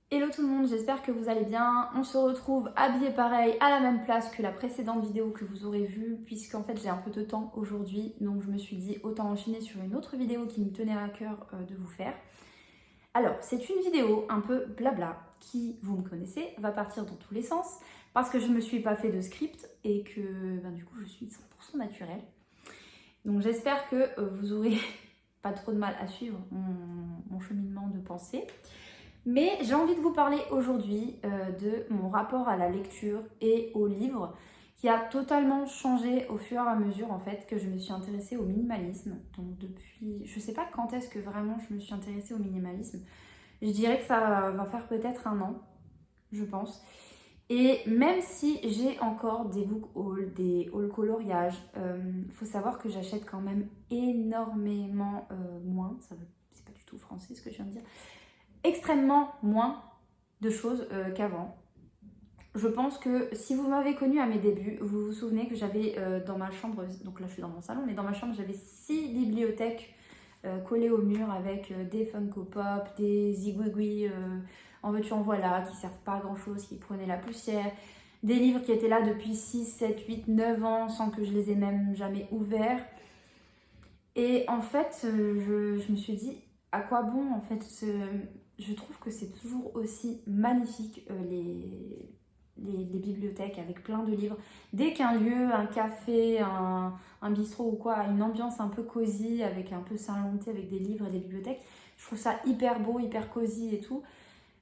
Hello tout le monde, j'espère que vous allez bien. On se retrouve habillé pareil à la même place que la précédente vidéo que vous aurez vue, puisqu'en fait j'ai un peu de temps aujourd'hui, donc je me suis dit autant enchaîner sur une autre vidéo qui me tenait à cœur de vous faire. Alors, c'est une vidéo un peu blabla qui, vous me connaissez, va partir dans tous les sens, parce que je ne me suis pas fait de script et que du coup je suis 100% naturelle. Donc j'espère que vous aurez pas trop de mal à suivre mon cheminement de pensée. Mais j'ai envie de vous parler aujourd'hui de mon rapport à la lecture et aux livres qui a totalement changé au fur et à mesure en fait que je me suis intéressée au minimalisme. Donc depuis, je sais pas quand est-ce que vraiment je me suis intéressée au minimalisme. Je dirais que ça va faire peut-être un an, je pense. Et même si j'ai encore des book hauls, des hauls coloriages, faut savoir que j'achète quand même énormément moins. C'est pas du tout français ce que je viens de dire. Extrêmement moins de choses qu'avant. Je pense que si vous m'avez connue à mes débuts, vous vous souvenez que j'avais dans ma chambre, donc là je suis dans mon salon, mais dans ma chambre j'avais 6 bibliothèques collées au mur avec des Funko Pop, des Zigouigouis, en veux-tu en voilà, qui servent pas à grand chose, qui prenaient la poussière, des livres qui étaient là depuis 6, 7, 8, 9 ans sans que je les ai même jamais ouverts. Et en fait, je me suis dit, à quoi bon en fait je trouve que c'est toujours aussi magnifique les bibliothèques avec plein de livres. Dès qu'un lieu, un café, un bistrot ou quoi a une ambiance un peu cosy, avec un peu salon de thé, avec des livres et des bibliothèques, je trouve ça hyper beau, hyper cosy et tout.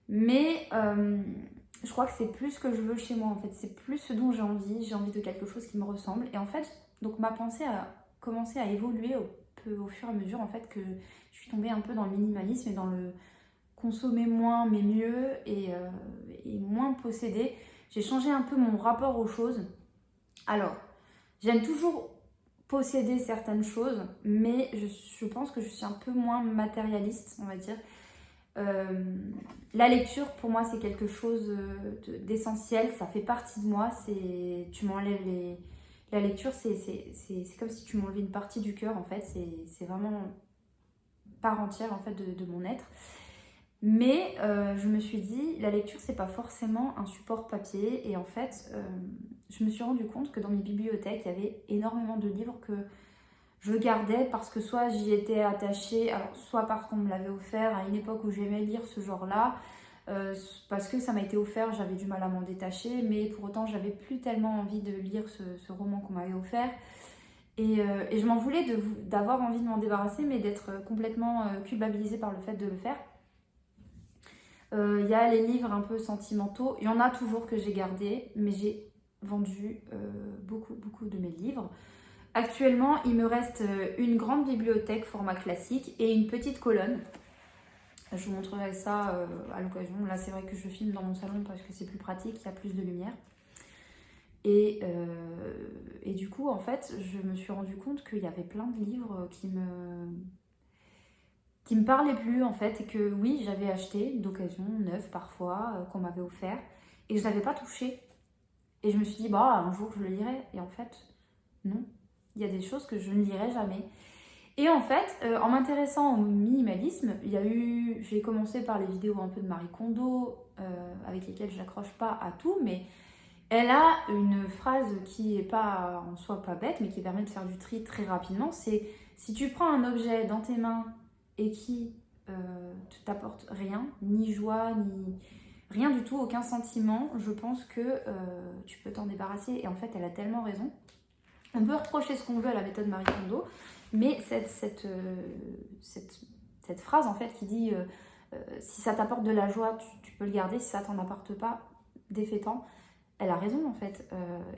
Mais je crois que c'est plus ce que je veux chez moi en fait. C'est plus ce dont j'ai envie. J'ai envie de quelque chose qui me ressemble. Et en fait, donc ma pensée a commencé à évoluer au fur et à mesure en fait que je suis tombée un peu dans le minimalisme et dans le consommer moins mais mieux et moins posséder. J'ai changé un peu mon rapport aux choses. Alors, j'aime toujours posséder certaines choses, mais je pense que je suis un peu moins matérialiste, on va dire. Euh, la lecture, pour moi, c'est quelque chose d'essentiel. Ça fait partie de moi. Tu m'enlèves la lecture, c'est comme si tu m'enlevais une partie du cœur, en fait. C'est vraiment part entière, en fait, de mon être. Mais je me suis dit, la lecture, c'est pas forcément un support papier. Et en fait, je me suis rendu compte que dans mes bibliothèques, il y avait énormément de livres que je gardais parce que soit j'y étais attachée, alors soit parce qu'on me l'avait offert à une époque où j'aimais lire ce genre-là, parce que ça m'a été offert, j'avais du mal à m'en détacher, mais pour autant j'avais plus tellement envie de lire ce roman qu'on m'avait offert. Et je m'en voulais d'avoir envie de m'en débarrasser, mais d'être complètement culpabilisée par le fait de le faire. Il y a les livres un peu sentimentaux, il y en a toujours que j'ai gardé, mais j'ai vendu beaucoup de mes livres. Actuellement, il me reste une grande bibliothèque format classique et une petite colonne. Je vous montrerai ça à l'occasion. Là, c'est vrai que je filme dans mon salon parce que c'est plus pratique, il y a plus de lumière. Et du coup, en fait, je me suis rendu compte qu'il y avait plein de livres qui me parlaient plus, en fait, et que oui, j'avais acheté d'occasion, neuf parfois, qu'on m'avait offert, et je ne l'avais pas touché. Et je me suis dit, bah, un jour, je le lirai. Et en fait, non. Il y a des choses que je ne lirai jamais. Et en fait, en m'intéressant au minimalisme, j'ai commencé par les vidéos un peu de Marie Kondo, avec lesquelles je n'accroche pas à tout, mais elle a une phrase qui est pas en soi pas bête, mais qui permet de faire du tri très rapidement. C'est si tu prends un objet dans tes mains et qui ne t'apporte rien, ni joie, ni rien du tout, aucun sentiment, je pense que tu peux t'en débarrasser. Et en fait, elle a tellement raison. On peut reprocher ce qu'on veut à la méthode Marie Kondo, mais cette phrase en fait qui dit si ça t'apporte de la joie, tu peux le garder, si ça t'en apporte pas, défais-t'en. Elle a raison en fait,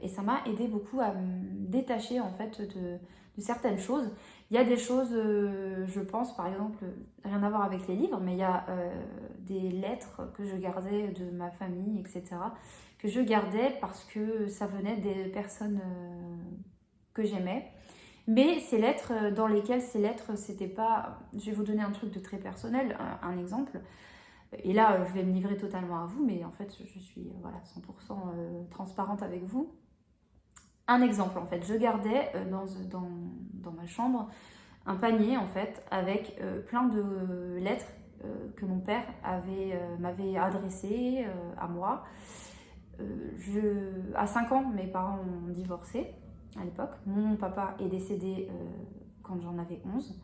et ça m'a aidé beaucoup à me détacher en fait de certaines choses. Il y a des choses, je pense par exemple, rien à voir avec les livres, mais il y a des lettres que je gardais de ma famille, etc., que je gardais parce que ça venait des personnes que j'aimais. Mais ces lettres, dans lesquelles ces lettres, c'était pas... Je vais vous donner un truc de très personnel, un exemple. Et là, je vais me livrer totalement à vous, mais en fait, je suis voilà, 100% transparente avec vous. Un exemple, en fait, je gardais dans ma chambre un panier, en fait, avec plein de lettres que mon père m'avait adressé à moi. À 5 ans, mes parents ont divorcé à l'époque. Mon papa est décédé quand j'en avais 11.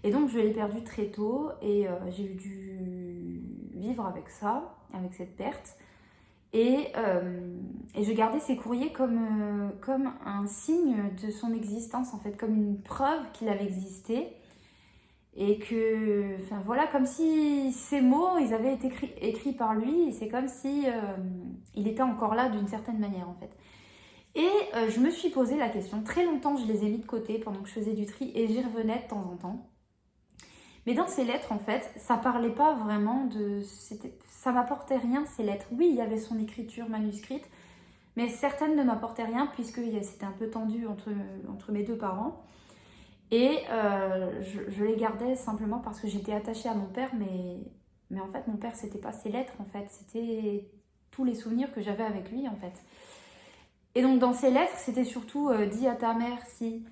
Et donc je l'ai perdu très tôt et j'ai dû vivre avec ça, avec cette perte. Et je gardais ces courriers comme un signe de son existence, en fait, comme une preuve qu'il avait existé. Et que, enfin voilà, comme si ces mots, ils avaient été écrits par lui, et c'est comme si il était encore là d'une certaine manière, en fait. Et je me suis posé la question, très longtemps je les ai mis de côté pendant que je faisais du tri, et j'y revenais de temps en temps. Mais dans ces lettres, en fait, ça parlait pas vraiment de... Ça m'apportait rien, ces lettres. Oui, il y avait son écriture manuscrite, mais certaines ne m'apportaient rien, puisque c'était un peu tendu entre mes deux parents. Et je les gardais simplement parce que j'étais attachée à mon père, mais en fait, mon père, c'était pas ses lettres, en fait. C'était tous les souvenirs que j'avais avec lui, en fait. Et donc, dans ces lettres, c'était surtout dis à ta mère si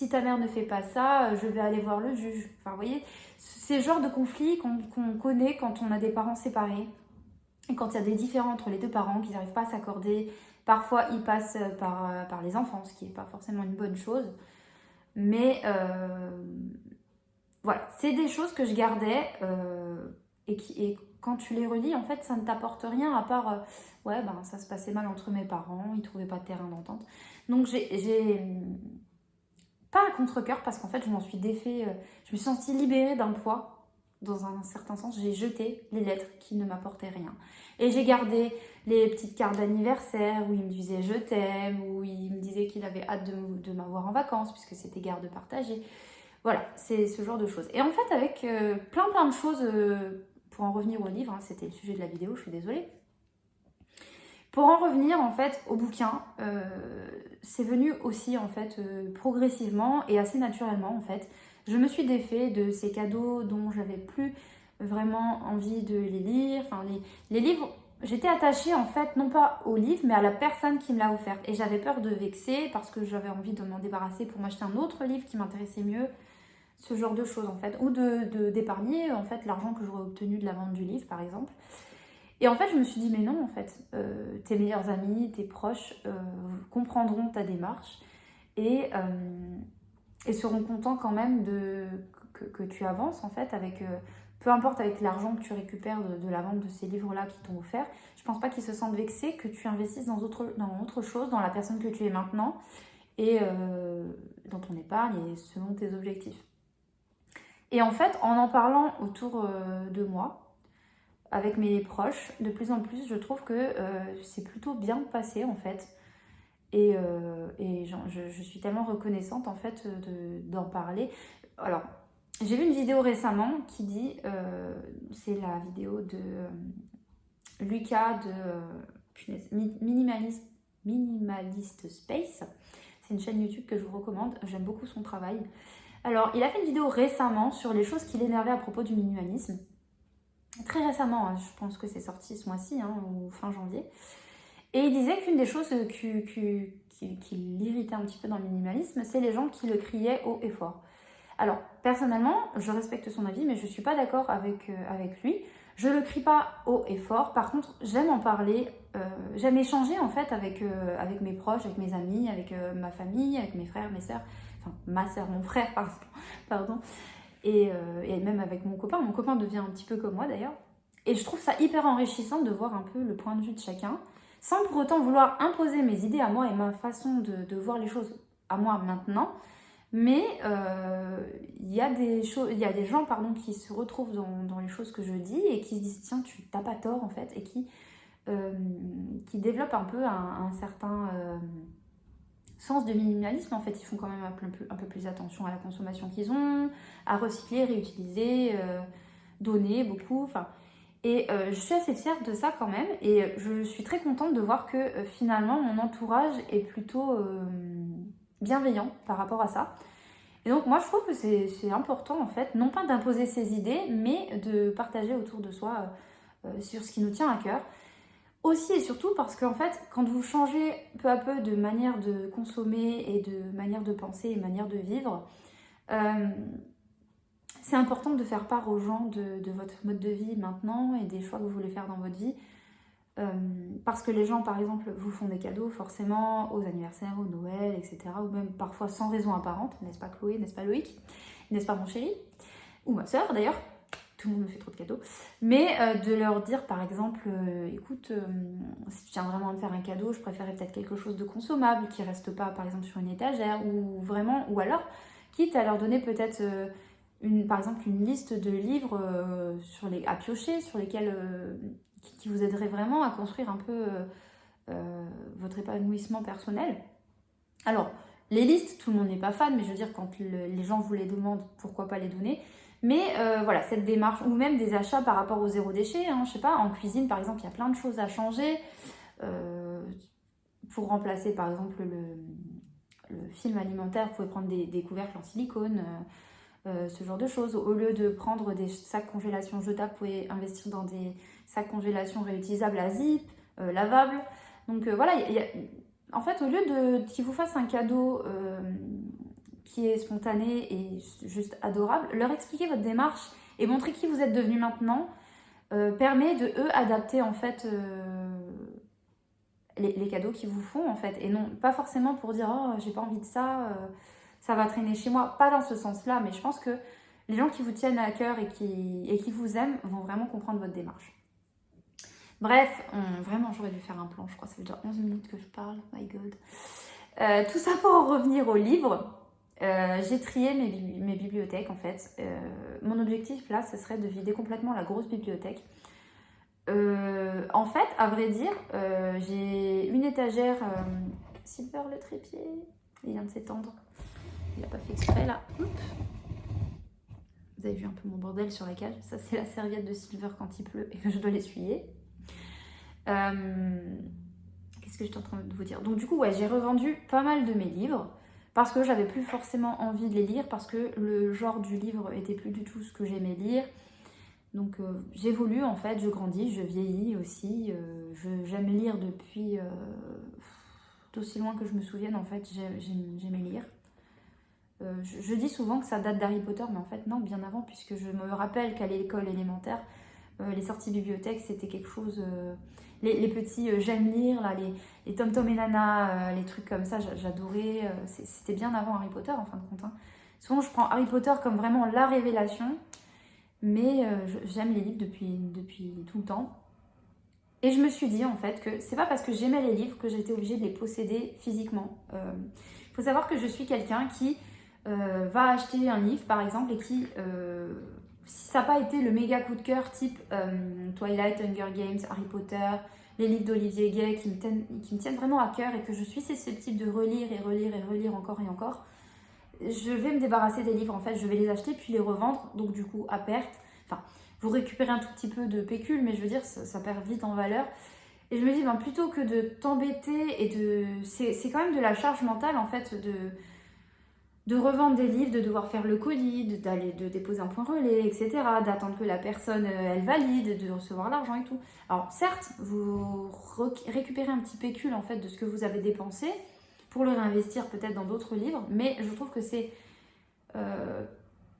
ta mère ne fait pas ça, je vais aller voir le juge. Enfin, vous voyez, c'est le genre de conflit qu'on connaît quand on a des parents séparés. Et quand il y a des différends entre les deux parents, qu'ils n'arrivent pas à s'accorder. Parfois, ils passent par les enfants, ce qui n'est pas forcément une bonne chose. Mais voilà, c'est des choses que je gardais et quand tu les relis, en fait, ça ne t'apporte rien à part ouais, ben ça se passait mal entre mes parents, ils trouvaient pas de terrain d'entente. Donc j'ai pas un contre-cœur parce qu'en fait, je m'en suis défait, je me suis sentie libérée d'un poids. Dans un certain sens, j'ai jeté les lettres qui ne m'apportaient rien. Et j'ai gardé les petites cartes d'anniversaire où il me disait je t'aime, où il me disait qu'il avait hâte de m'avoir en vacances puisque c'était garde partagée. Voilà, c'est ce genre de choses. Et en fait, avec plein de choses, pour en revenir au livre, hein, c'était le sujet de la vidéo, je suis désolée. Pour en revenir en fait au bouquin, c'est venu aussi en fait progressivement et assez naturellement en fait. Je me suis défait de ces cadeaux dont j'avais plus vraiment envie de les lire. Enfin, les livres, j'étais attachée en fait non pas au livre mais à la personne qui me l'a offert. Et j'avais peur de vexer parce que j'avais envie de m'en débarrasser pour m'acheter un autre livre qui m'intéressait mieux. Ce genre de choses en fait. Ou d'épargner en fait l'argent que j'aurais obtenu de la vente du livre par exemple. Et en fait, je me suis dit, mais non, en fait, tes meilleurs amis, tes proches comprendront ta démarche et seront contents quand même que tu avances, en fait, avec, peu importe avec l'argent que tu récupères de la vente de ces livres-là qui t'ont offert. Je pense pas qu'ils se sentent vexés que tu investisses dans autre chose, dans la personne que tu es maintenant et dans ton épargne et selon tes objectifs. Et en fait, en parlant autour de moi, avec mes proches, de plus en plus, je trouve que c'est plutôt bien passé en fait. Et je suis tellement reconnaissante en fait d'en parler. Alors, j'ai vu une vidéo récemment qui dit, c'est la vidéo de Lucas de Minimalist Space. C'est une chaîne YouTube que je vous recommande, j'aime beaucoup son travail. Alors, il a fait une vidéo récemment sur les choses qui l'énervaient à propos du minimalisme. Très récemment, hein, je pense que c'est sorti ce mois-ci, hein, ou fin janvier. Et il disait qu'une des choses qui l'irritait un petit peu dans le minimalisme, c'est les gens qui le criaient haut et fort. Alors, personnellement, je respecte son avis, mais je ne suis pas d'accord avec lui. Je ne le crie pas haut et fort. Par contre, j'aime en parler. J'aime échanger en fait avec mes proches, avec mes amis, avec ma famille, avec mes frères, mes sœurs. Enfin, ma sœur, mon frère, pardon. Et même avec mon copain. Mon copain devient un petit peu comme moi d'ailleurs. Et je trouve ça hyper enrichissant de voir un peu le point de vue de chacun, sans pour autant vouloir imposer mes idées à moi et ma façon de voir les choses à moi maintenant. Mais il y a des gens qui se retrouvent dans les choses que je dis et qui se disent tiens, tu n'as pas tort en fait, et qui développent un peu un certain sens de minimalisme. En fait, ils font quand même un peu plus attention à la consommation qu'ils ont, à recycler, réutiliser, donner beaucoup. Enfin, et je suis assez fière de ça quand même. Et je suis très contente de voir que finalement, mon entourage est plutôt bienveillant par rapport à ça. Et donc moi, je trouve que c'est important en fait, non pas d'imposer ses idées, mais de partager autour de soi sur ce qui nous tient à cœur. Aussi et surtout parce qu'en fait, quand vous changez peu à peu de manière de consommer et de manière de penser et manière de vivre, c'est important de faire part aux gens de votre mode de vie maintenant et des choix que vous voulez faire dans votre vie. Parce que les gens, par exemple, vous font des cadeaux forcément aux anniversaires, au Noël, etc. Ou même parfois sans raison apparente, n'est-ce pas Chloé, n'est-ce pas Loïc, n'est-ce pas mon chéri? Ou ma soeur d'ailleurs, tout le monde me fait trop de cadeaux. Mais de leur dire par exemple, écoute, si tu tiens vraiment à me faire un cadeau, je préférais peut-être quelque chose de consommable qui reste pas par exemple sur une étagère, ou vraiment, ou alors quitte à leur donner peut-être par exemple une liste de livres à piocher, sur lesquels qui vous aiderait vraiment à construire un peu votre épanouissement personnel. Alors, les listes, tout le monde n'est pas fan, mais je veux dire, quand les gens vous les demandent, pourquoi pas les donner. Mais voilà, cette démarche, ou même des achats par rapport au zéro déchet, hein, je sais pas, en cuisine par exemple, il y a plein de choses à changer. Pour remplacer par exemple le film alimentaire, vous pouvez prendre des couvercles en silicone, ce genre de choses. Au lieu de prendre des sacs congélation jetables, vous pouvez investir dans des sacs congélation réutilisables à zip, lavables. Donc voilà, en fait, au lieu qu'ils vous fassent un cadeau qui est spontané et juste adorable, leur expliquer votre démarche et montrer qui vous êtes devenu maintenant permet de eux adapter en fait les cadeaux qu'ils vous font en fait, et non pas forcément pour dire oh j'ai pas envie de ça, ça va traîner chez moi, pas dans ce sens-là, mais je pense que les gens qui vous tiennent à cœur et qui vous aiment vont vraiment comprendre votre démarche. Bref, vraiment j'aurais dû faire un plan, je crois, ça fait déjà 11 minutes que je parle, my god. Tout ça pour en revenir au livre. J'ai trié mes bibliothèques en fait. Mon objectif là, ce serait de vider complètement la grosse bibliothèque. En fait, à vrai dire, j'ai une étagère. Silver le trépied, il vient de s'étendre. Il n'a pas fait exprès là. Oups. Vous avez vu un peu mon bordel sur la cage. Ça, c'est la serviette de Silver quand il pleut et que je dois l'essuyer. Qu'est-ce que j'étais en train de vous dire? Donc du coup, ouais, j'ai revendu pas mal de mes livres parce que j'avais plus forcément envie de les lire, parce que le genre du livre était plus du tout ce que j'aimais lire. Donc j'évolue en fait, je grandis, je vieillis aussi. J'aime lire depuis d'aussi loin que je me souvienne en fait, j'aimais lire. Je dis souvent que ça date d'Harry Potter, mais en fait non, bien avant, puisque je me rappelle qu'à l'école élémentaire, les sorties bibliothèques c'était quelque chose... les petits j'aime lire, là, les Tom Tom et Nana, les trucs comme ça, j'adorais. C'était bien avant Harry Potter en fin de compte. Hein. Souvent je prends Harry Potter comme vraiment la révélation. Mais j'aime les livres depuis tout le temps. Et je me suis dit en fait que c'est pas parce que j'aimais les livres que j'étais obligée de les posséder physiquement. Il faut savoir que je suis quelqu'un qui va acheter un livre par exemple et qui, si ça n'a pas été le méga coup de cœur type Twilight, Hunger Games, Harry Potter, les livres d'Olivier Gay qui me tiennent vraiment à cœur et que je suis susceptible de relire et relire et relire encore et encore, je vais me débarrasser des livres en fait, je vais les acheter puis les revendre, donc du coup à perte. Enfin, vous récupérez un tout petit peu de pécule, mais je veux dire, ça perd vite en valeur. Et je me dis, ben, plutôt que de t'embêter c'est quand même de la charge mentale en fait de revendre des livres, de devoir faire le colis, de déposer un point relais, etc. D'attendre que la personne elle valide, de recevoir l'argent et tout. Alors certes, vous récupérez un petit pécule en fait de ce que vous avez dépensé, pour le réinvestir peut-être dans d'autres livres, mais je trouve que c'est,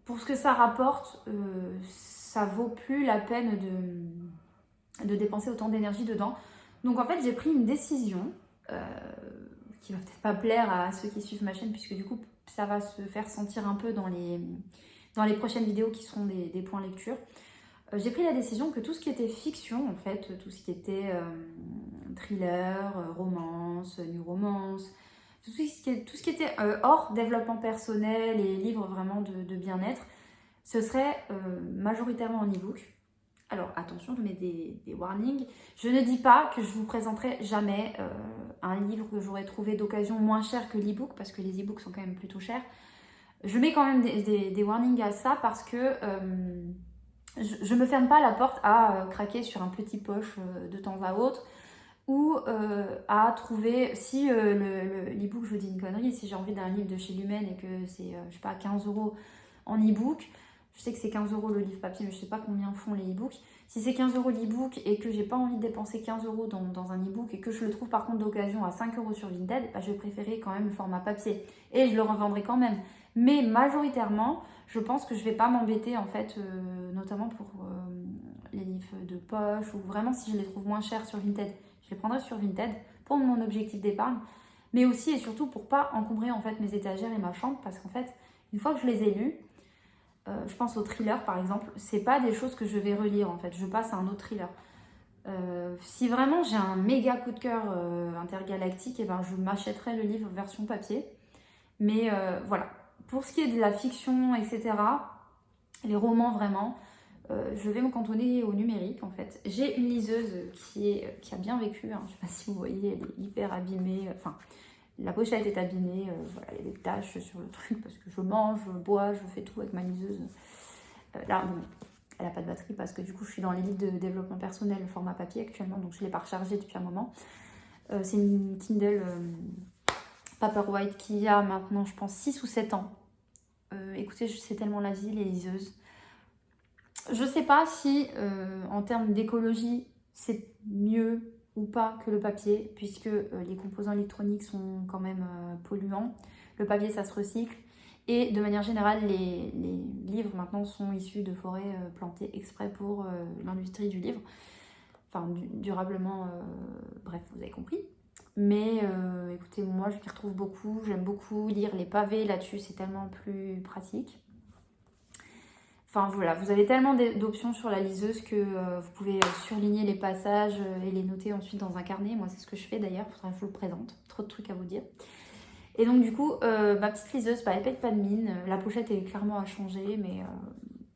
pour ce que ça rapporte, ça vaut plus la peine de dépenser autant d'énergie dedans. Donc en fait j'ai pris une décision qui va peut-être pas plaire à ceux qui suivent ma chaîne, puisque du coup ça va se faire sentir un peu dans les prochaines vidéos qui seront des points lecture. J'ai pris la décision que tout ce qui était fiction, en fait, tout ce qui était thriller, romance, new romance, tout ce qui était hors développement personnel et livres vraiment de bien-être, ce serait majoritairement en e-book. Alors attention, je mets des warnings. Je ne dis pas que je vous présenterai jamais un livre que j'aurais trouvé d'occasion moins cher que l'e-book, parce que les e-books sont quand même plutôt chers. Je mets quand même des warnings à ça parce que je ne me ferme pas la porte à craquer sur un petit poche de temps à autre, ou à trouver, si l'e-book, je vous dis une connerie, si j'ai envie d'un livre de chez Lumen et que c'est, je sais pas, 15 € en e-book, je sais que c'est 15 € le livre papier, mais je sais pas combien font les e-books. Si c'est 15 € l'e-book et que j'ai pas envie de dépenser 15 € dans un e-book et que je le trouve par contre d'occasion à 5 € sur Vinted, bah, je vais préférer quand même le format papier et je le revendrai quand même. Mais majoritairement, je pense que je vais pas m'embêter en fait, notamment pour les livres de poche, ou vraiment si je les trouve moins chers sur Vinted, je les prendrai sur Vinted pour mon objectif d'épargne, mais aussi et surtout pour pas encombrer en fait mes étagères et ma chambre, parce qu'en fait, une fois que je les ai lus, je pense aux thrillers par exemple, c'est pas des choses que je vais relire en fait, je passe à un autre thriller. Si vraiment j'ai un méga coup de cœur intergalactique, et ben je m'achèterai le livre version papier. Mais voilà, pour ce qui est de la fiction, etc., les romans vraiment, je vais me cantonner au numérique en fait. J'ai une liseuse qui a bien vécu, hein. Je ne sais pas si vous voyez, elle est hyper abîmée, enfin la pochette est abîmée, voilà, il y a des taches sur le truc parce que je mange, je bois, je fais tout avec ma liseuse. Là, bon, elle n'a pas de batterie parce que du coup je suis dans les livres de développement personnel format papier actuellement, donc je ne l'ai pas rechargée depuis un moment. C'est une Kindle Paperwhite qui a maintenant je pense 6 ou 7 ans. Écoutez, c'est tellement la vie, les liseuses. Je sais pas si en termes d'écologie c'est mieux ou pas que le papier, puisque les composants électroniques sont quand même polluants. Le papier ça se recycle. Et de manière générale, les livres maintenant sont issus de forêts plantées exprès pour l'industrie du livre. Enfin, durablement, bref, vous avez compris. Mais écoutez, moi je m'y retrouve beaucoup, j'aime beaucoup lire les pavés là-dessus, c'est tellement plus pratique. Enfin voilà, vous avez tellement d'options sur la liseuse que vous pouvez surligner les passages et les noter ensuite dans un carnet. Moi c'est ce que je fais d'ailleurs, il faudra que je vous le présente, trop de trucs à vous dire. Et donc du coup, ma petite liseuse, bah, elle paye pas de mine, la pochette est clairement à changer, mais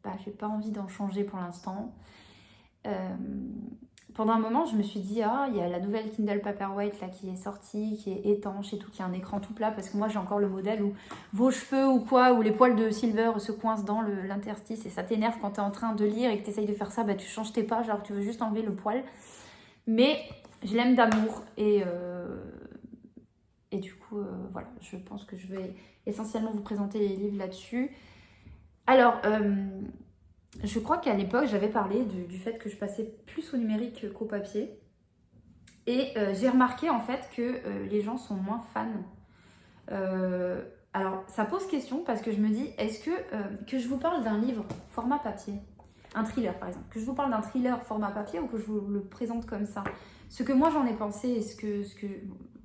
bah, j'ai pas envie d'en changer pour l'instant. Pendant un moment, je me suis dit, ah, il y a la nouvelle Kindle Paperwhite là, qui est sortie, qui est étanche et tout, qui a un écran tout plat, parce que moi j'ai encore le modèle où vos cheveux ou quoi, ou les poils de Silver se coincent dans l'interstice et ça t'énerve quand tu es en train de lire et que tu essayes de faire ça, bah, tu changes tes pages alors que tu veux juste enlever le poil. Mais je l'aime d'amour et du coup, voilà, je pense que je vais essentiellement vous présenter les livres là-dessus. Alors, je crois qu'à l'époque, j'avais parlé du fait que je passais plus au numérique qu'au papier. Et j'ai remarqué en fait que les gens sont moins fans. Alors, ça pose question parce que je me dis, est-ce que je vous parle d'un livre format papier, un thriller par exemple, que je vous parle d'un thriller format papier ou que je vous le présente comme ça? Ce que moi j'en ai pensé et ce que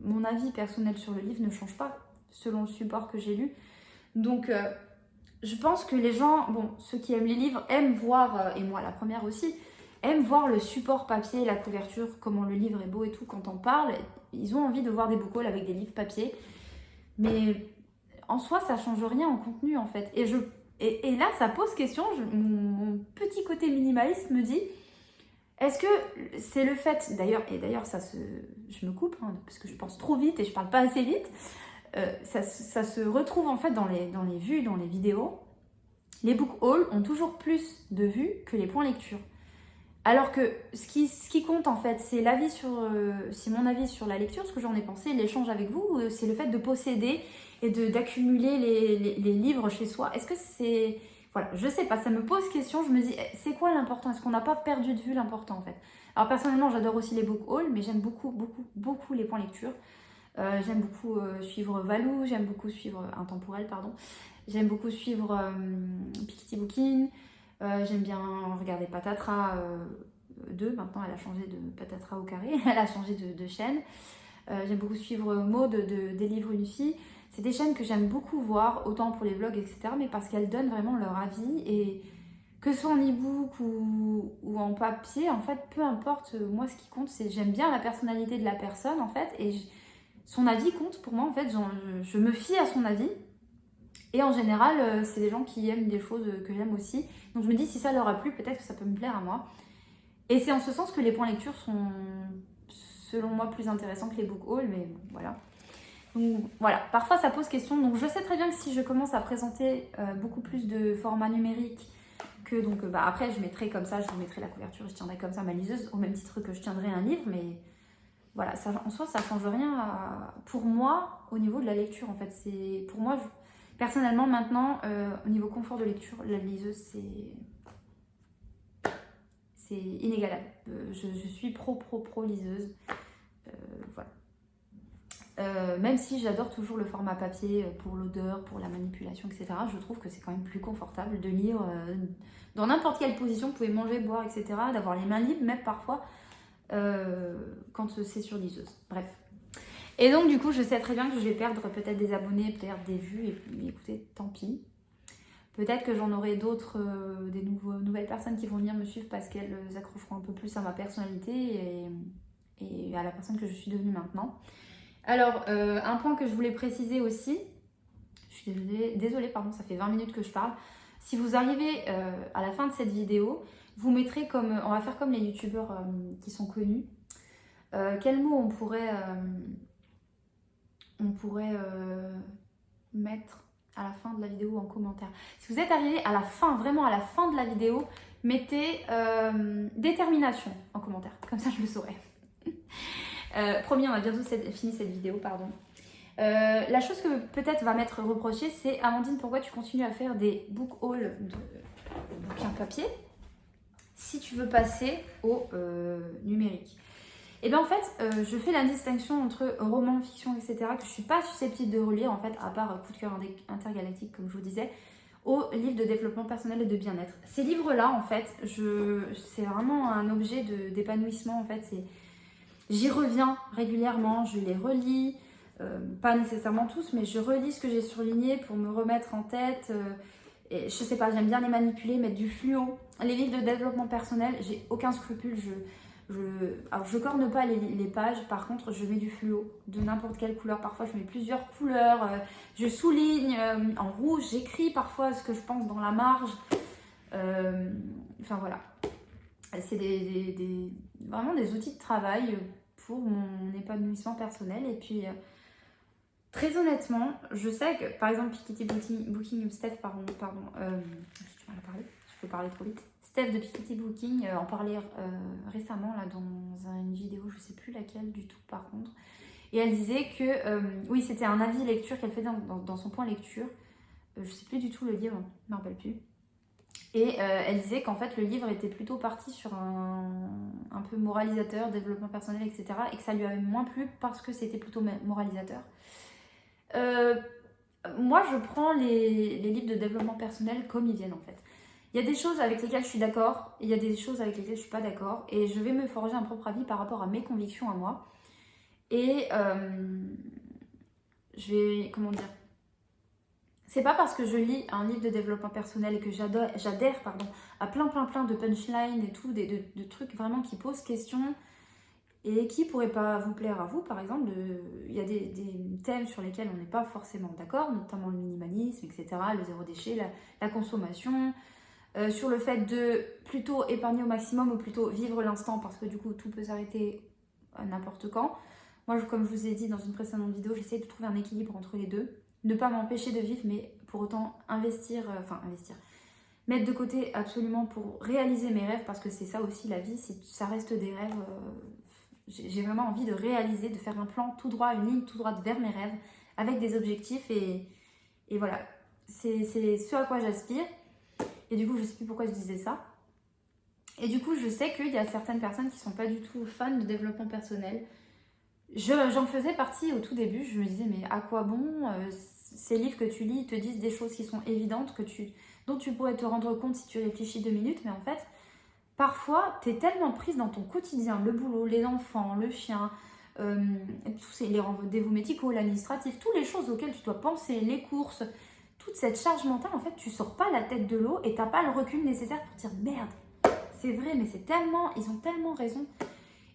mon avis personnel sur le livre ne change pas selon le support que j'ai lu. Donc, je pense que les gens, bon, ceux qui aiment les livres aiment voir, et moi la première aussi, aiment voir le support papier, la couverture, comment le livre est beau et tout quand on parle. Ils ont envie de voir des book hauls avec des livres papier. Mais en soi, ça change rien en contenu en fait. Et là, ça pose question, mon petit côté minimaliste me dit, est-ce que c'est le fait, d'ailleurs, je me coupe, hein, parce que je pense trop vite et je parle pas assez vite, ça se retrouve en fait dans les vues, dans les vidéos. Les book hauls ont toujours plus de vues que les points lecture. Alors que ce qui compte en fait, c'est c'est mon avis sur la lecture, ce que j'en ai pensé, l'échange avec vous, c'est le fait de posséder et d'accumuler les livres chez soi. Est-ce que c'est... Voilà, je sais pas, ça me pose question, je me dis, c'est quoi l'important? Est-ce qu'on n'a pas perdu de vue l'important en fait? Alors personnellement, j'adore aussi les book hauls, mais j'aime beaucoup, beaucoup, beaucoup les points lecture. J'aime beaucoup suivre Valou, j'aime beaucoup suivre Intemporel, pardon. J'aime beaucoup suivre Piketty Booking. J'aime bien regarder Patatras 2, maintenant elle a changé de Patatras au carré, elle a changé de chaîne. J'aime beaucoup suivre Maud des livres une fille. C'est des chaînes que j'aime beaucoup voir, autant pour les vlogs, etc., mais parce qu'elles donnent vraiment leur avis, et que ce soit en e-book ou en papier, en fait, peu importe, moi ce qui compte, c'est j'aime bien la personnalité de la personne, en fait, et son avis compte pour moi, en fait, je me fie à son avis. Et en général, c'est des gens qui aiment des choses que j'aime aussi. Donc je me dis, si ça leur a plu, peut-être que ça peut me plaire à moi. Et c'est en ce sens que les points lecture sont, selon moi, plus intéressants que les book hauls, mais bon, voilà. Donc voilà, parfois ça pose question. Donc je sais très bien que si je commence à présenter beaucoup plus de formats numériques, que donc après je mettrai comme ça, je vous mettrai la couverture, je tiendrai comme ça ma liseuse, au même titre que je tiendrai un livre, mais voilà, ça, en soi ça change rien pour moi au niveau de la lecture en fait. C'est pour moi, personnellement maintenant, au niveau confort de lecture, la liseuse c'est inégalable. Je suis pro liseuse. Voilà. Même si j'adore toujours le format papier pour l'odeur, pour la manipulation, etc. Je trouve que c'est quand même plus confortable de lire dans n'importe quelle position. Vous pouvez manger, boire, etc. D'avoir les mains libres, même parfois quand c'est sur liseuse. Bref. Et donc du coup, je sais très bien que je vais perdre peut-être des abonnés, peut-être des vues. Mais écoutez, tant pis. Peut-être que j'en aurai d'autres, des nouvelles personnes qui vont venir me suivre parce qu'elles accrocheront un peu plus à ma personnalité et à la personne que je suis devenue maintenant. Alors, un point que je voulais préciser aussi, je suis désolée, pardon, ça fait 20 minutes que je parle. Si vous arrivez à la fin de cette vidéo, vous mettrez comme, on va faire comme les youtubeurs qui sont connus. Quel mot on pourrait mettre à la fin de la vidéo en commentaire? Si vous êtes arrivé à la fin, vraiment à la fin de la vidéo, mettez détermination en commentaire, comme ça je le saurai. Promis, on a bientôt fini cette vidéo, pardon. La chose que peut-être va m'être reprochée, c'est Amandine, pourquoi tu continues à faire des book hauls de bouquins papier si tu veux passer au numérique? Et bien en fait, je fais la distinction entre roman, fiction, etc. que je ne suis pas susceptible de relire, en fait, à part Coup de cœur intergalactique, comme je vous disais, aux livres de développement personnel et de bien-être. Ces livres-là, en fait, c'est vraiment un objet d'épanouissement, en fait. J'y reviens régulièrement, je les relis, pas nécessairement tous, mais je relis ce que j'ai surligné pour me remettre en tête. Et je sais pas, j'aime bien les manipuler, mettre du fluo. Les livres de développement personnel, j'ai aucun scrupule. Alors je corne pas les pages, par contre je mets du fluo de n'importe quelle couleur. Parfois je mets plusieurs couleurs, je souligne en rouge, j'écris parfois ce que je pense dans la marge. Enfin voilà, c'est vraiment des outils de travail pour mon épanouissement personnel. Et puis très honnêtement, je sais que par exemple Piketty Booking, Steph, pardon, j'ai du mal à parler, je peux parler trop vite. Steph de Piketty Booking en parlait récemment là, dans une vidéo, je ne sais plus laquelle du tout par contre. Et elle disait que, oui, c'était un avis lecture qu'elle fait dans son point lecture. Je ne sais plus du tout le livre, je ne me rappelle plus. Et elle disait qu'en fait le livre était plutôt parti sur un peu moralisateur, développement personnel, etc. Et que ça lui avait moins plu parce que c'était plutôt moralisateur. Moi je prends les livres de développement personnel comme ils viennent en fait. Il y a des choses avec lesquelles je suis d'accord, et il y a des choses avec lesquelles je suis pas d'accord, et je vais me forger un propre avis par rapport à mes convictions à moi. Et je vais, comment dire, c'est pas parce que je lis un livre de développement personnel et que j'adhère à plein de punchlines et tout, de trucs vraiment qui posent question et qui pourraient pas vous plaire à vous, par exemple. Il y a des thèmes sur lesquels on n'est pas forcément d'accord, notamment le minimalisme, etc., le zéro déchet, la consommation. Sur le fait de plutôt épargner au maximum ou plutôt vivre l'instant parce que du coup tout peut s'arrêter à n'importe quand. Moi, comme je vous ai dit dans une précédente vidéo, j'essaie de trouver un équilibre entre les deux. Ne pas m'empêcher de vivre, mais pour autant investir, mettre de côté absolument pour réaliser mes rêves, parce que c'est ça aussi la vie, ça reste des rêves. J'ai vraiment envie de réaliser, de faire un plan tout droit, une ligne tout droite vers mes rêves, avec des objectifs et voilà. C'est ce à quoi j'aspire. Et du coup, je ne sais plus pourquoi je disais ça. Et du coup, je sais qu'il y a certaines personnes qui ne sont pas du tout fans de développement personnel. J'en faisais partie au tout début. Je me disais, mais à quoi bon ces livres que tu lis te disent des choses qui sont évidentes, dont tu pourrais te rendre compte si tu réfléchis 2 minutes. Mais en fait, parfois, tu es tellement prise dans ton quotidien, le boulot, les enfants, le chien, tous les rendez-vous médicaux, l'administratif, toutes les choses auxquelles tu dois penser, les courses, toute cette charge mentale, en fait, tu sors pas la tête de l'eau et t'as pas le recul nécessaire pour dire merde, c'est vrai, mais ils ont tellement raison.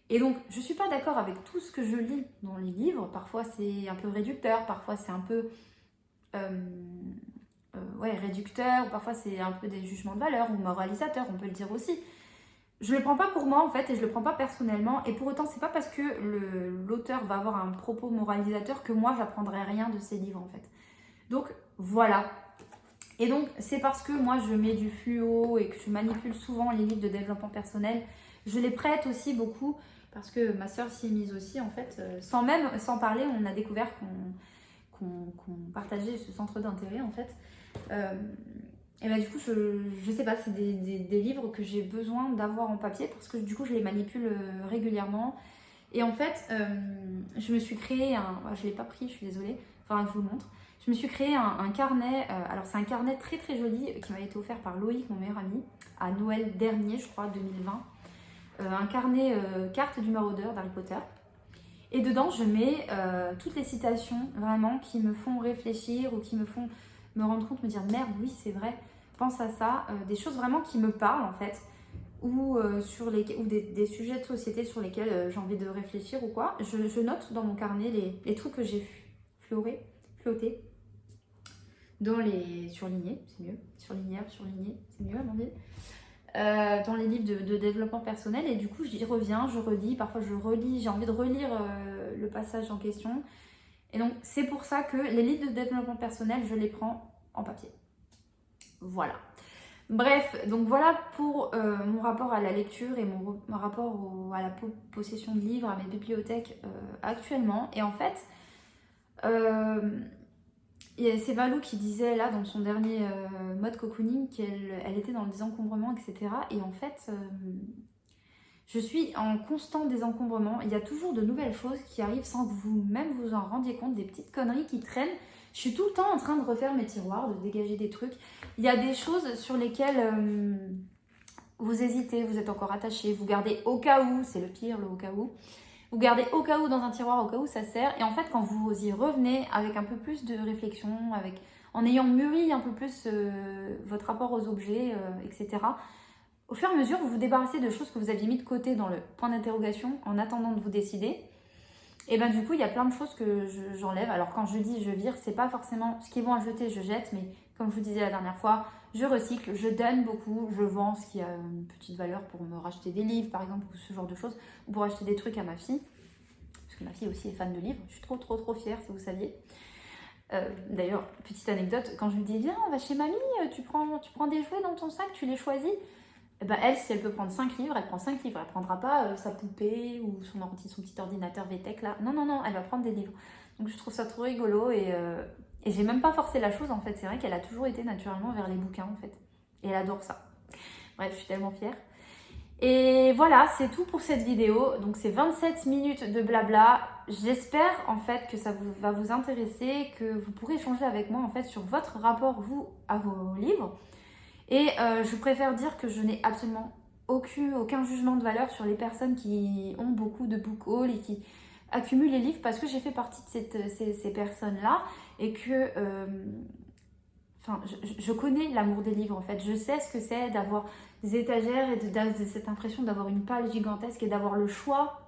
Et donc, je suis pas d'accord avec tout ce que je lis dans les livres. Parfois, c'est un peu réducteur, parfois, c'est un peu réducteur, parfois, c'est un peu des jugements de valeur ou moralisateurs, on peut le dire aussi. Je le prends pas pour moi, en fait, et je le prends pas personnellement. Et pour autant, c'est pas parce que l'auteur va avoir un propos moralisateur que moi, j'apprendrai rien de ces livres, en fait. Donc, voilà. Et donc, c'est parce que moi, je mets du fluo et que je manipule souvent les livres de développement personnel. Je les prête aussi beaucoup parce que ma soeur s'y est mise aussi, en fait. Sans parler, on a découvert qu'on partageait ce centre d'intérêt, en fait. Et bah, du coup, je sais pas, c'est des livres que j'ai besoin d'avoir en papier parce que du coup, je les manipule régulièrement. Et en fait, je me suis créé je ne l'ai pas pris, je suis désolée, enfin je vous le montre. Je me suis créé un carnet, alors c'est un carnet très très joli qui m'a été offert par Loïc, mon meilleur ami, à Noël dernier, je crois, 2020. Un carnet carte du maraudeur d'Harry Potter. Et dedans, je mets toutes les citations vraiment qui me font réfléchir ou qui me font me rendre compte, me dire merde, oui, c'est vrai, pense à ça. Des choses vraiment qui me parlent en fait, ou des sujets de société sur lesquels j'ai envie de réfléchir ou quoi. Je note dans mon carnet les trucs que j'ai flottés, surlignés, c'est mieux, surligné, c'est mieux à mon avis. Dans les livres de développement personnel et du coup j'y reviens, je relis, parfois je relis, j'ai envie de relire le passage en question et donc c'est pour ça que les livres de développement personnel je les prends en papier. Voilà. Bref, donc voilà pour mon rapport à la lecture et mon rapport à la possession de livres, à mes bibliothèques actuellement. Et en fait, c'est Valou qui disait là dans son dernier mode cocooning qu'elle était dans le désencombrement, etc. Et en fait, je suis en constant désencombrement. Il y a toujours de nouvelles choses qui arrivent sans que vous-même vous en rendiez compte, des petites conneries qui traînent. Je suis tout le temps en train de refaire mes tiroirs, de dégager des trucs. Il y a des choses sur lesquelles vous hésitez, vous êtes encore attaché, vous gardez au cas où, c'est le pire, le au cas où. Vous gardez au cas où dans un tiroir, au cas où ça sert. Et en fait, quand vous y revenez avec un peu plus de réflexion, en ayant mûri un peu plus votre rapport aux objets, etc., au fur et à mesure, vous vous débarrassez de choses que vous aviez mis de côté dans le point d'interrogation en attendant de vous décider. Et ben du coup, il y a plein de choses que j'enlève. Alors quand je dis je vire, c'est pas forcément ce qui est bon à jeter, je jette. Mais comme je vous disais la dernière fois, je recycle, je donne beaucoup, je vends ce qui a une petite valeur pour me racheter des livres par exemple, ou ce genre de choses, ou pour acheter des trucs à ma fille. Parce que ma fille aussi est fan de livres. Je suis trop fière si vous saviez. D'ailleurs, petite anecdote, quand je lui dis viens, on va chez mamie, tu prends des jouets dans ton sac, tu les choisis. Et ben elle, si elle peut prendre 5 livres, elle prend 5 livres. Elle prendra pas sa poupée ou son petit ordinateur VTech là. Non, elle va prendre des livres. Donc je trouve ça trop rigolo et j'ai même pas forcé la chose en fait. C'est vrai qu'elle a toujours été naturellement vers les bouquins en fait. Et elle adore ça. Bref, je suis tellement fière. Et voilà, c'est tout pour cette vidéo. Donc c'est 27 minutes de blabla. J'espère en fait que ça va vous intéresser, que vous pourrez échanger avec moi en fait sur votre rapport vous à vos livres. Et je préfère dire que je n'ai absolument aucun jugement de valeur sur les personnes qui ont beaucoup de book haul et qui accumulent les livres parce que j'ai fait partie de ces personnes-là et que je connais l'amour des livres en fait. Je sais ce que c'est d'avoir des étagères et de cette impression d'avoir une palle gigantesque et d'avoir le choix.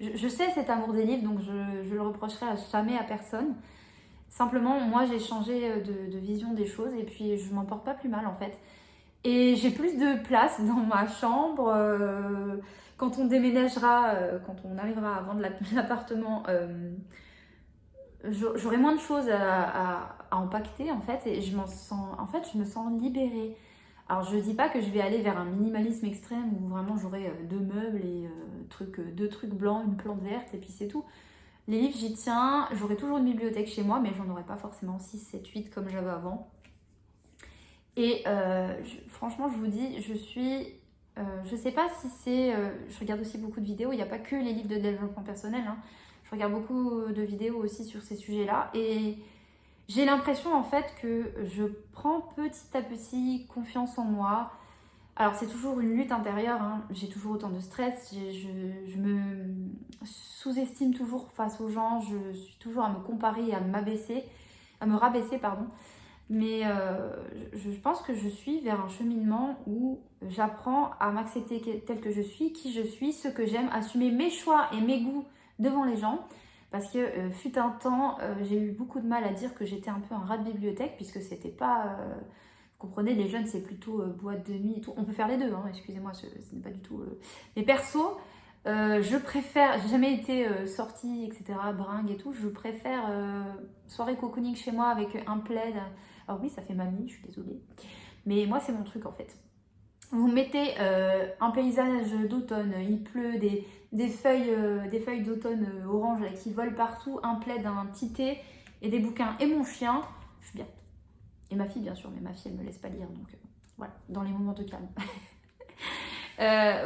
Je sais cet amour des livres, donc je le reprocherai jamais à personne. Simplement, moi, j'ai changé de vision des choses et puis je m'en porte pas plus mal en fait. Et j'ai plus de place dans ma chambre. Quand on déménagera, quand on arrivera à vendre l'appartement, j'aurai moins de choses à empaqueter en fait. Et je me sens libérée. Alors, je dis pas que je vais aller vers un minimalisme extrême où vraiment j'aurai 2 meubles et 2 trucs blancs, une plante verte et puis c'est tout. Les livres, j'y tiens. J'aurai toujours une bibliothèque chez moi, mais j'en aurai pas forcément 6, 7, 8 comme j'avais avant. Et franchement, je vous dis, je sais pas si c'est... je regarde aussi beaucoup de vidéos. Il n'y a pas que les livres de développement personnel. Hein. Je regarde beaucoup de vidéos aussi sur ces sujets-là. Et j'ai l'impression en fait que je prends petit à petit confiance en moi. Alors c'est toujours une lutte intérieure, hein. J'ai toujours autant de stress, je me sous-estime toujours face aux gens, je suis toujours à me comparer et à me rabaisser, pardon. Mais je pense que je suis vers un cheminement où j'apprends à m'accepter telle que je suis, qui je suis, ce que j'aime, assumer mes choix et mes goûts devant les gens. Parce que fut un temps, j'ai eu beaucoup de mal à dire que j'étais un peu un rat de bibliothèque, puisque c'était pas... vous comprenez, les jeunes, c'est plutôt boîte de nuit et tout. On peut faire les deux, hein, excusez-moi, ce n'est pas du tout... Mais perso, je préfère... J'ai jamais été sortie, etc., bringue et tout. Je préfère soirée cocooning chez moi avec un plaid. Alors oui, ça fait mamie, je suis désolée. Mais moi, c'est mon truc, en fait. Vous mettez un paysage d'automne, il pleut, des feuilles d'automne orange là, qui volent partout, un plaid, un petit thé et des bouquins et mon chien, je suis bien. Et ma fille bien sûr, mais ma fille elle me laisse pas lire, donc voilà, dans les moments de calme.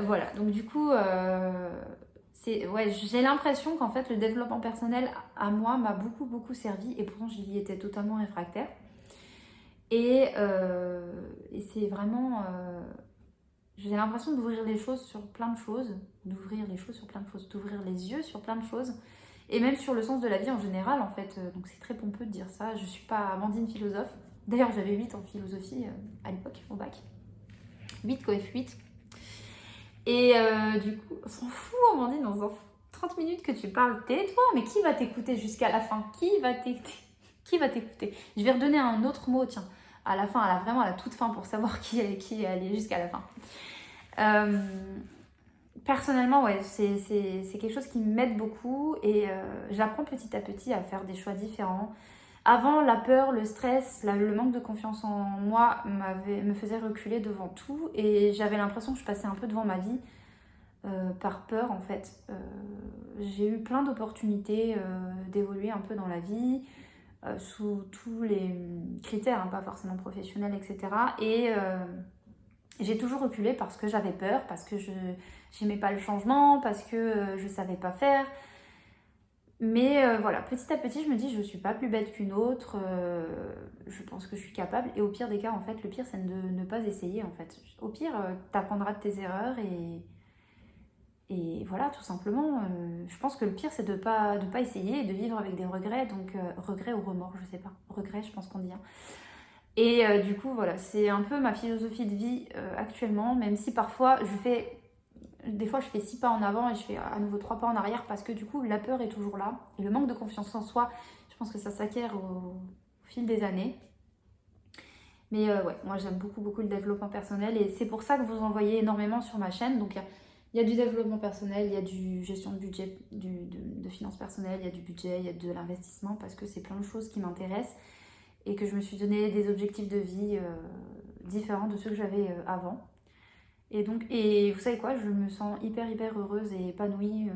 Voilà, donc du coup, ouais, j'ai l'impression qu'en fait le développement personnel à moi m'a beaucoup servi et pourtant j'y étais totalement réfractaire. Et c'est vraiment... j'ai l'impression d'ouvrir les choses sur plein de choses, d'ouvrir les yeux sur plein de choses, et même sur le sens de la vie en général en fait. Donc c'est très pompeux de dire ça, je suis pas Amandine philosophe. D'ailleurs j'avais 8 en philosophie à l'époque, au bac. 8 coef 8. Et du coup, on s'en fout Amandine, on s'en fout. 30 minutes que tu parles, tais-toi, mais qui va t'écouter jusqu'à la fin? Qui va t'écouter? Je vais redonner un autre mot, tiens, à la fin, vraiment à la toute fin pour savoir qui est allé jusqu'à la fin. Personnellement, ouais, c'est quelque chose qui m'aide beaucoup et j'apprends petit à petit à faire des choix différents. Avant, la peur, le stress, le manque de confiance en moi me faisait reculer devant tout et j'avais l'impression que je passais un peu devant ma vie par peur en fait. J'ai eu plein d'opportunités d'évoluer un peu dans la vie sous tous les critères, hein, pas forcément professionnels, etc. Et j'ai toujours reculé parce que j'avais peur, parce que je n'aimais pas le changement, parce que je ne savais pas faire. Mais voilà, petit à petit, je me dis, je ne suis pas plus bête qu'une autre, je pense que je suis capable. Et au pire des cas, en fait, le pire, c'est de ne pas essayer, en fait. Au pire, tu apprendras de tes erreurs et voilà, tout simplement. Je pense que le pire, c'est de pas essayer et de vivre avec des regrets. Donc, regrets ou remords, je sais pas. Regrets, je pense qu'on dit. Hein. Et du coup, voilà, c'est un peu ma philosophie de vie actuellement, même si parfois, des fois, je fais 6 pas en avant et je fais à nouveau 3 pas en arrière parce que du coup, la peur est toujours là. Et le manque de confiance en soi, je pense que ça s'acquiert au fil des années. Mais ouais, moi, j'aime beaucoup le développement personnel et c'est pour ça que vous en voyez énormément sur ma chaîne. Donc, il y a du développement personnel, il y a du gestion de budget, de finances personnelles, il y a du budget, il y a de l'investissement parce que c'est plein de choses qui m'intéressent et que je me suis donné des objectifs de vie différents de ceux que j'avais avant. Et vous savez quoi, je me sens hyper heureuse et épanouie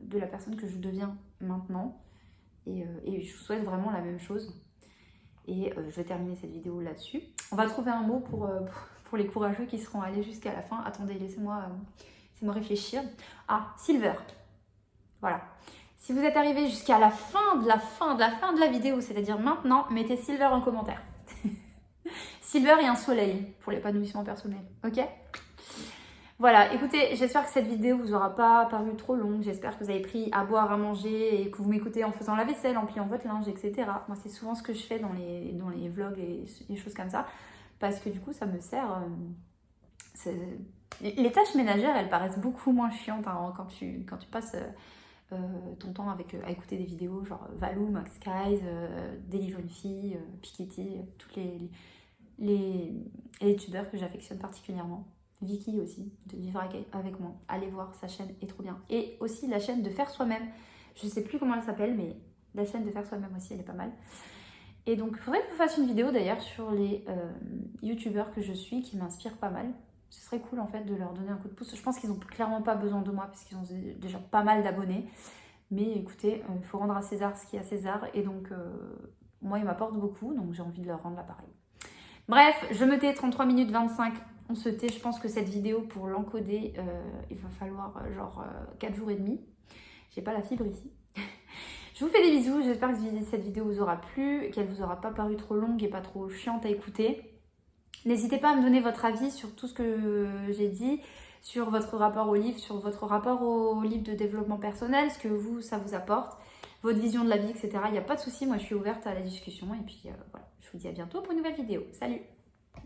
de la personne que je deviens maintenant. Et je vous souhaite vraiment la même chose. Et je vais terminer cette vidéo là-dessus. On va trouver un mot pour les courageux qui seront allés jusqu'à la fin. Attendez, laissez-moi réfléchir. Ah, Silver. Voilà. Si vous êtes arrivé jusqu'à la fin de la vidéo, c'est-à-dire maintenant, mettez Silver en commentaire. Silver et un soleil pour l'épanouissement personnel. Ok ? Voilà, écoutez, j'espère que cette vidéo vous aura pas paru trop longue. J'espère que vous avez pris à boire, à manger et que vous m'écoutez en faisant la vaisselle, en pliant votre linge, etc. Moi, c'est souvent ce que je fais dans les vlogs et les choses comme ça. Parce que du coup, ça me sert... Les tâches ménagères, elles paraissent beaucoup moins chiantes hein, quand tu passes ton temps à écouter des vidéos genre Valou, Max Skies, Daily Jeune Fille, Piketty, toutes les youtubeurs que j'affectionne particulièrement. Vicky aussi, de vivre avec moi. Allez voir, sa chaîne est trop bien. Et aussi la chaîne de Faire Soi-même. Je ne sais plus comment elle s'appelle, mais la chaîne de Faire Soi-même aussi, elle est pas mal. Et donc, il faudrait que je vous fasse une vidéo d'ailleurs sur les youtubeurs que je suis, qui m'inspirent pas mal. Ce serait cool en fait de leur donner un coup de pouce. Je pense qu'ils n'ont clairement pas besoin de moi, parce qu'ils ont déjà pas mal d'abonnés. Mais écoutez, il faut rendre à César ce qui est à César. Et donc, moi, ils m'apportent beaucoup, donc j'ai envie de leur rendre l'appareil. Bref, je me tais 33 minutes 25. On se tait, je pense que cette vidéo, pour l'encoder, il va falloir genre 4 jours et demi. J'ai pas la fibre ici. Je vous fais des bisous, j'espère que cette vidéo vous aura plu, qu'elle vous aura pas paru trop longue et pas trop chiante à écouter. N'hésitez pas à me donner votre avis sur tout ce que j'ai dit, sur votre rapport au livre, sur votre rapport au livre de développement personnel, ce que ça vous apporte, votre vision de la vie, etc. Il n'y a pas de souci, moi je suis ouverte à la discussion. Et puis voilà, je vous dis à bientôt pour une nouvelle vidéo. Salut!